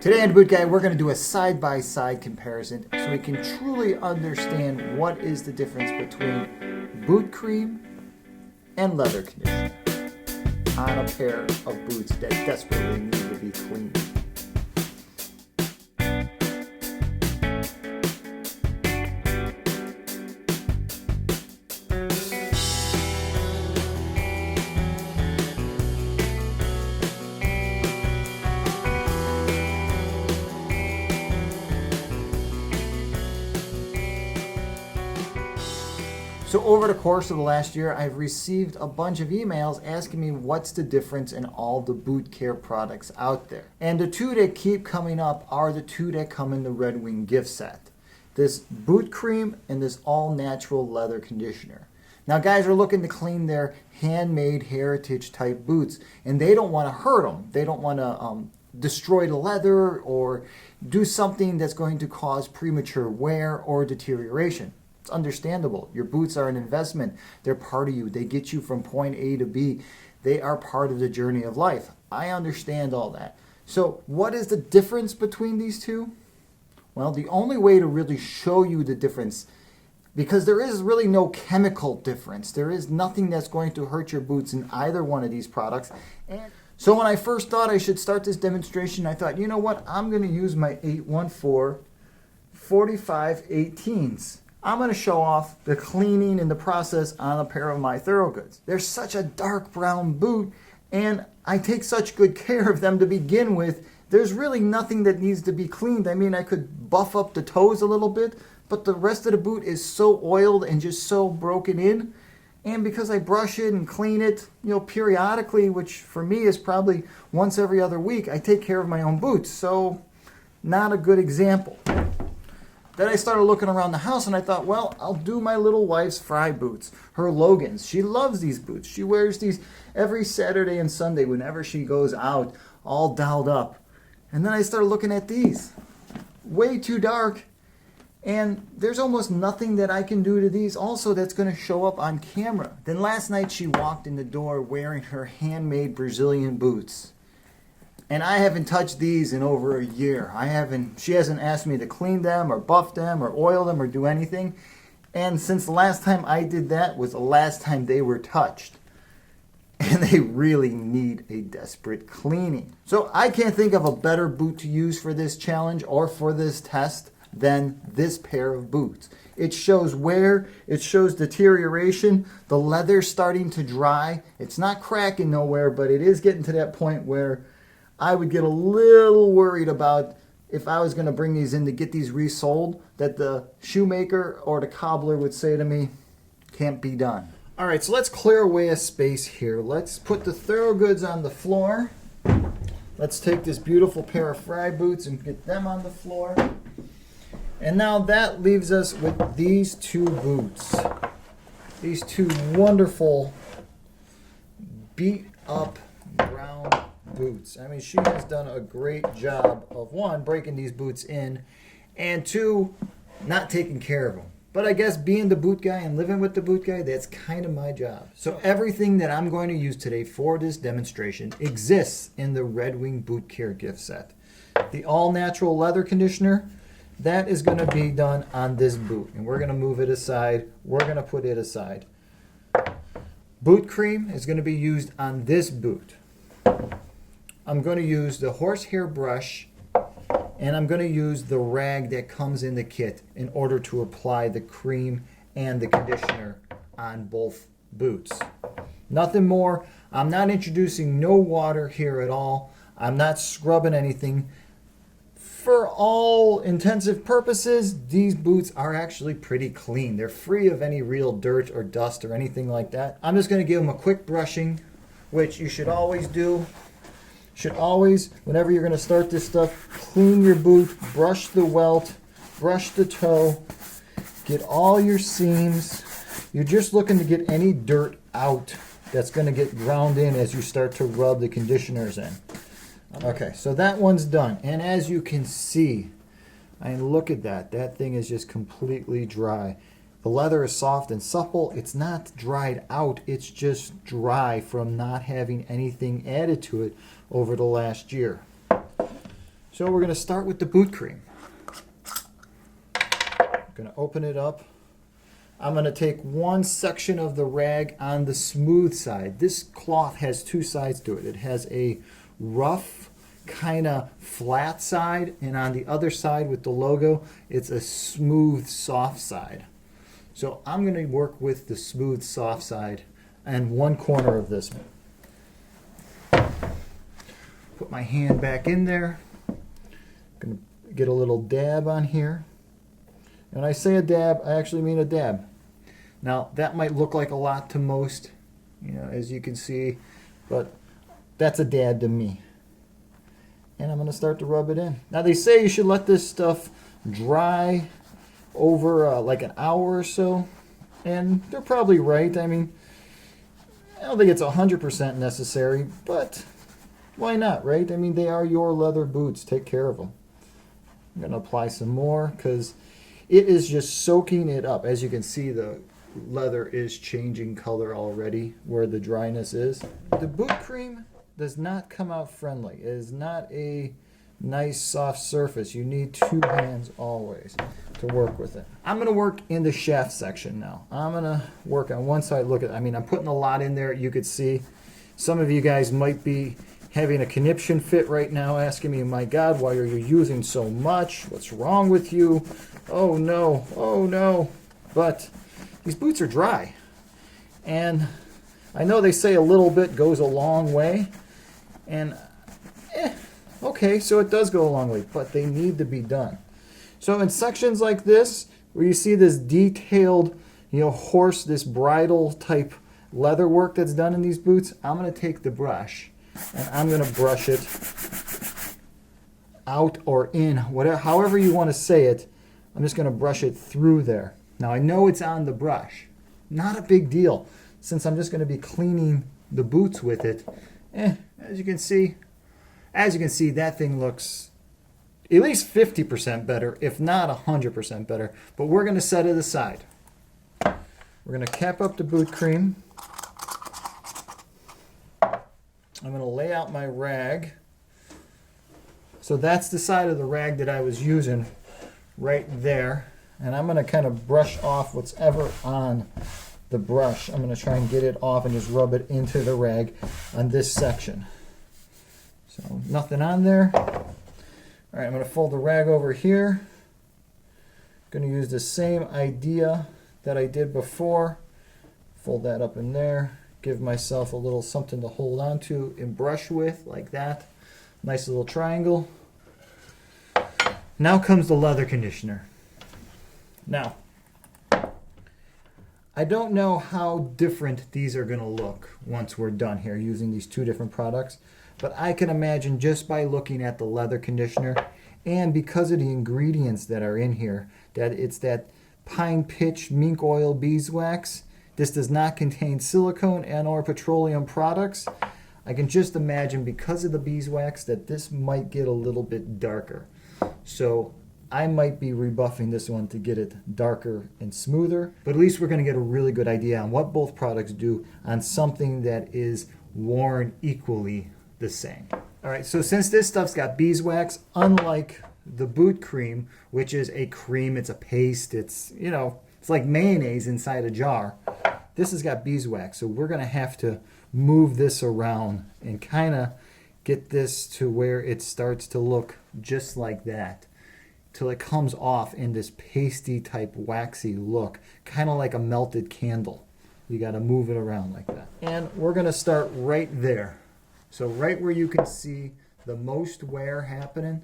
Today on Boot Guy, we're going to do a side-by-side comparison so we can truly understand what is the difference between boot cream and leather conditioner on a pair of boots that desperately need to be cleaned. So over the course of the last year, I've received a bunch of emails asking me what's the difference in all the boot care products out there. And the two that keep coming up are the two that come in the Red Wing gift set. This boot cream and this all natural leather conditioner. Now guys are looking to clean their handmade heritage type boots and they don't want to hurt them. They don't want to destroy the leather or do something that's going to cause premature wear or deterioration. It's understandable. Your boots are an investment. They're part of you. They get you from point A to B. They are part of the journey of life. I understand all that. So what is the difference between these two? Well, the only way to really show you the difference, because there is really no chemical difference. There is nothing that's going to hurt your boots in either one of these products. And so when I first thought I should start this demonstration, I thought, you know what? I'm going to use my 814 45 18s. I'm going to show off the cleaning and the process on a pair of my Thorogoods. They're such a dark brown boot, and I take such good care of them to begin with. There's really nothing that needs to be cleaned. I mean, I could buff up the toes a little bit, but the rest of the boot is so oiled and just so broken in. And because I brush it and clean it, periodically, which for me is probably once every other week, I take care of my own boots. So, not a good example. Then I started looking around the house and I thought, well, I'll do my little wife's Frye boots, her Logans. She loves these boots. She wears these every Saturday and Sunday whenever she goes out, all dolled up. And then I started looking at these. Way too dark. And there's almost nothing that I can do to these also that's going to show up on camera. Then last night she walked in the door wearing her handmade Brazilian boots. And I haven't touched these in over a year. She hasn't asked me to clean them or buff them or oil them or do anything. And since the last time I did that was the last time they were touched. And they really need a desperate cleaning. So I can't think of a better boot to use for this challenge or for this test than this pair of boots. It shows wear, it shows deterioration, the leather's starting to dry. It's not cracking nowhere, but it is getting to that point where I would get a little worried about if I was going to bring these in to get these resold, that the shoemaker or the cobbler would say to me, can't be done. All right, so let's clear away a space here. Let's put the Thorogoods on the floor. Let's take this beautiful pair of Frye boots and get them on the floor. And now that leaves us with these two boots. These two wonderful beat up brown boots. I mean, she has done a great job of, one, breaking these boots in, and two, not taking care of them. But I guess being the boot guy and living with the boot guy, that's kind of my job. So everything that I'm going to use today for this demonstration exists in the Red Wing Boot Care gift set. The all-natural leather conditioner, that is going to be done on this boot. And we're going to move it aside. We're going to put it aside. Boot cream is going to be used on this boot. I'm going to use the horsehair brush and I'm going to use the rag that comes in the kit in order to apply the cream and the conditioner on both boots. Nothing more. I'm not introducing no water here at all. I'm not scrubbing anything. For all intensive purposes, these boots are actually pretty clean. They're free of any real dirt or dust or anything like that. I'm just going to give them a quick brushing, which you should always do. Should always, whenever you're going to start this stuff, clean your boot, brush the welt, brush the toe, get all your seams. You're just looking to get any dirt out that's going to get ground in as you start to rub the conditioners in. Okay, so that one's done. And as you can see, I mean, look at that. That thing is just completely dry. The leather is soft and supple. It's not dried out. It's just dry from not having anything added to it over the last year. So we're going to start with the boot cream. I'm going to open it up. I'm going to take one section of the rag on the smooth side. This cloth has two sides to it. It has a rough, kind of flat side, and on the other side with the logo, it's a smooth, soft side. So I'm going to work with the smooth, soft side and one corner of this one. Put my hand back in there. Going to get a little dab on here. And when I say a dab, I actually mean a dab. Now, that might look like a lot to most, as you can see, but that's a dab to me. And I'm going to start to rub it in. Now, they say you should let this stuff dry over like an hour or so, and they're probably right. I mean, I don't think it's 100% necessary, but why not, right? I mean, they are your leather boots. Take care of them. I'm going to apply some more because it is just soaking it up. As you can see, the leather is changing color already where the dryness is. The boot cream does not come out friendly. It is not a nice soft surface. You need two hands always to work with it. I'm going to work in the shaft section now. I'm going to work on one side. Look at, I'm putting a lot in there. You could see some of you guys might be having a conniption fit right now, asking me, my God, why are you using so much? What's wrong with you? Oh no, oh no. But these boots are dry. And I know they say a little bit goes a long way. And okay, so it does go a long way, but they need to be done. So in sections like this, where you see this detailed, horse, this bridle type leather work that's done in these boots, I'm going to take the brush and I'm going to brush it out or in, whatever, however you want to say it. I'm just going to brush it through there. Now I know it's on the brush. Not a big deal, since I'm just going to be cleaning the boots with it. As you can see, that thing looks at least 50% better, if not 100% better. But we're going to set it aside. We're going to cap up the boot cream. I'm going to lay out my rag. So that's the side of the rag that I was using right there. And I'm going to kind of brush off what's ever on the brush. I'm going to try and get it off and just rub it into the rag on this section. So nothing on there. All right, I'm going to fold the rag over here. I'm going to use the same idea that I did before. Fold that up in there. Give myself a little something to hold on to and brush with, like that. Nice little triangle. Now comes the leather conditioner. Now, I don't know how different these are going to look once we're done here using these two different products, but I can imagine just by looking at the leather conditioner and because of the ingredients that are in here, that it's that pine pitch mink oil beeswax. This does not contain silicone and or petroleum products. I can just imagine because of the beeswax that this might get a little bit darker. So I might be rebuffing this one to get it darker and smoother, but at least we're going to get a really good idea on what both products do on something that is worn equally the same. All right, so since this stuff's got beeswax, unlike the boot cream, which is a cream, it's a paste, it's, it's like mayonnaise inside a jar. This has got beeswax, so we're going to have to move this around and kind of get this to where it starts to look just like that, till it comes off in this pasty type waxy look, kind of like a melted candle. You got to move it around like that. And we're going to start right there. So right where you can see the most wear happening,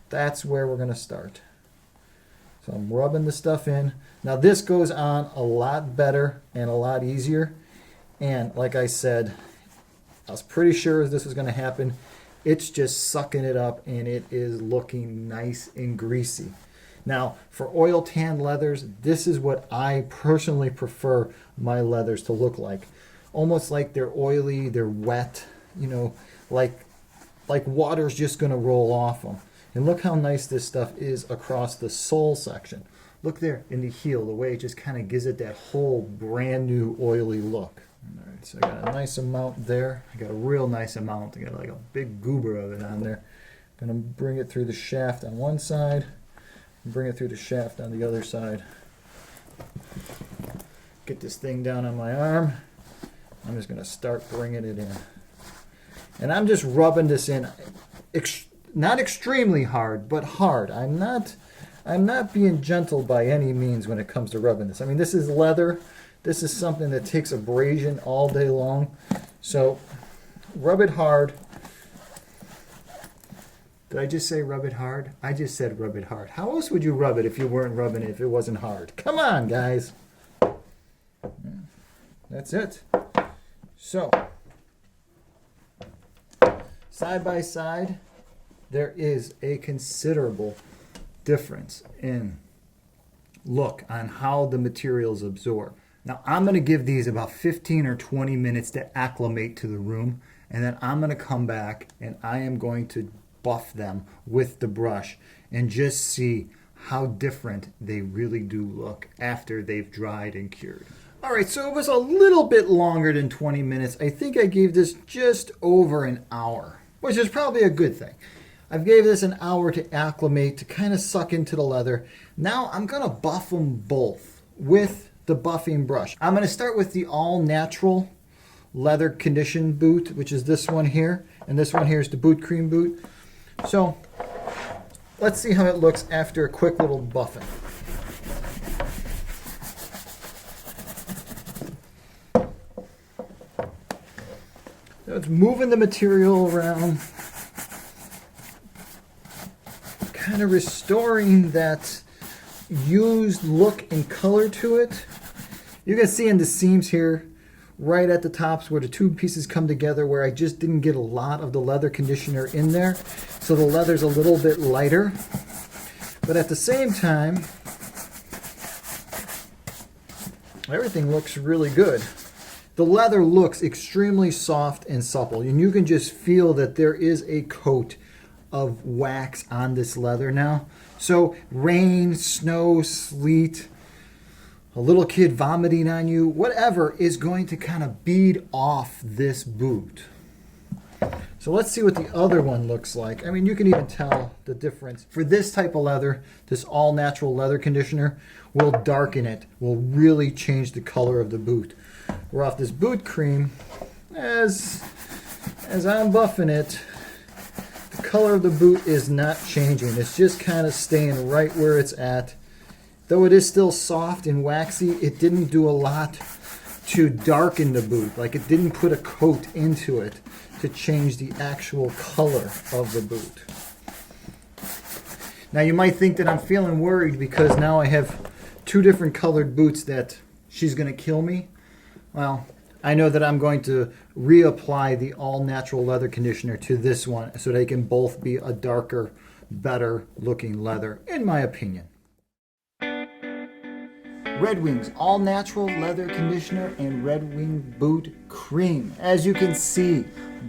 that's where we're going to start. So I'm rubbing the stuff in. Now this goes on a lot better and a lot easier. And like I said, I was pretty sure this was going to happen. It's just sucking it up and it is looking nice and greasy. Now for oil tan leathers, this is what I personally prefer my leathers to look like. Almost like they're oily, they're wet, like water's just going to roll off them. And look how nice this stuff is across the sole section. Look there in the heel, the way it just kind of gives it that whole brand new oily look. All right, so I got a nice amount there. I got a real nice amount. I got like a big goober of it on there. Gonna bring it through the shaft on one side, bring it through the shaft on the other side. Get this thing down on my arm. I'm just gonna start bringing it in. And I'm just rubbing this in, not extremely hard, but hard. I'm not being gentle by any means when it comes to rubbing this. I mean, this is leather. This is something that takes abrasion all day long. So rub it hard. Did I just say rub it hard? I just said rub it hard. How else would you rub it if you weren't rubbing it, if it wasn't hard? Come on, guys. That's it. So, side by side, there is a considerable difference in look on how the materials absorb. Now, I'm going to give these about 15 or 20 minutes to acclimate to the room, and then I'm going to come back and I am going to buff them with the brush and just see how different they really do look after they've dried and cured. All right, so it was a little bit longer than 20 minutes. I think I gave this just over an hour, which is probably a good thing. I've gave this an hour to acclimate, to kind of suck into the leather. Now I'm gonna buff them both with the buffing brush. I'm gonna start with the all natural leather conditioned boot, which is this one here, and this one here is the boot cream boot. So let's see how it looks after a quick little buffing. So it's moving the material around, kind of restoring that used look and color to it. You can see in the seams here, right at the tops where the two pieces come together, where I just didn't get a lot of the leather conditioner in there. So the leather's a little bit lighter. But at the same time, everything looks really good. The leather looks extremely soft and supple, and you can just feel that there is a coat of wax on this leather now. So rain, snow, sleet, a little kid vomiting on you, whatever is going to kind of bead off this boot. So let's see what the other one looks like. I mean, you can even tell the difference. For this type of leather, this all natural leather conditioner will darken it, will really change the color of the boot. We're off this boot cream. As I'm buffing it, the color of the boot is not changing. It's just kind of staying right where it's at. Though it is still soft and waxy, it didn't do a lot to darken the boot. Like, it didn't put a coat into it to change the actual color of the boot. Now you might think that I'm feeling worried because now I have two different colored boots that she's going to kill me. Well, I know that I'm going to reapply the all natural leather conditioner to this one so they can both be a darker, better looking leather, in my opinion. Red Wing's all natural leather conditioner and Red Wing boot cream. As you can see,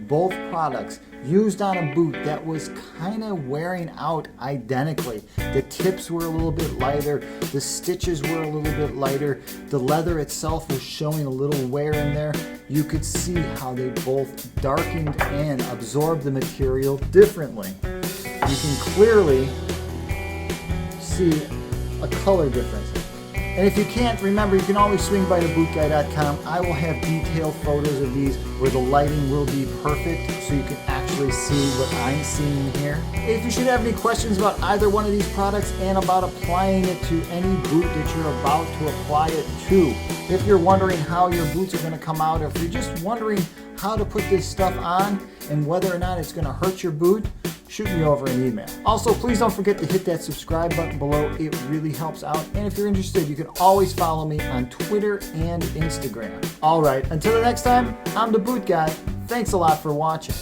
both products used on a boot that was kind of wearing out identically. The tips were a little bit lighter, the stitches were a little bit lighter, the leather itself was showing a little wear in there. You could see how they both darkened and absorbed the material differently. You can clearly see a color difference. And if you can't, remember, you can always swing by thebootguy.com. I will have detailed photos of these where the lighting will be perfect so you can actually see what I'm seeing here. If you should have any questions about either one of these products and about applying it to any boot that you're about to apply it to, if you're wondering how your boots are going to come out, or if you're just wondering how to put this stuff on and whether or not it's going to hurt your boot, shoot me over an email. Also, please don't forget to hit that subscribe button below. It really helps out. And if you're interested, you can always follow me on Twitter and Instagram. All right, until the next time, I'm the Boot Guy. Thanks a lot for watching.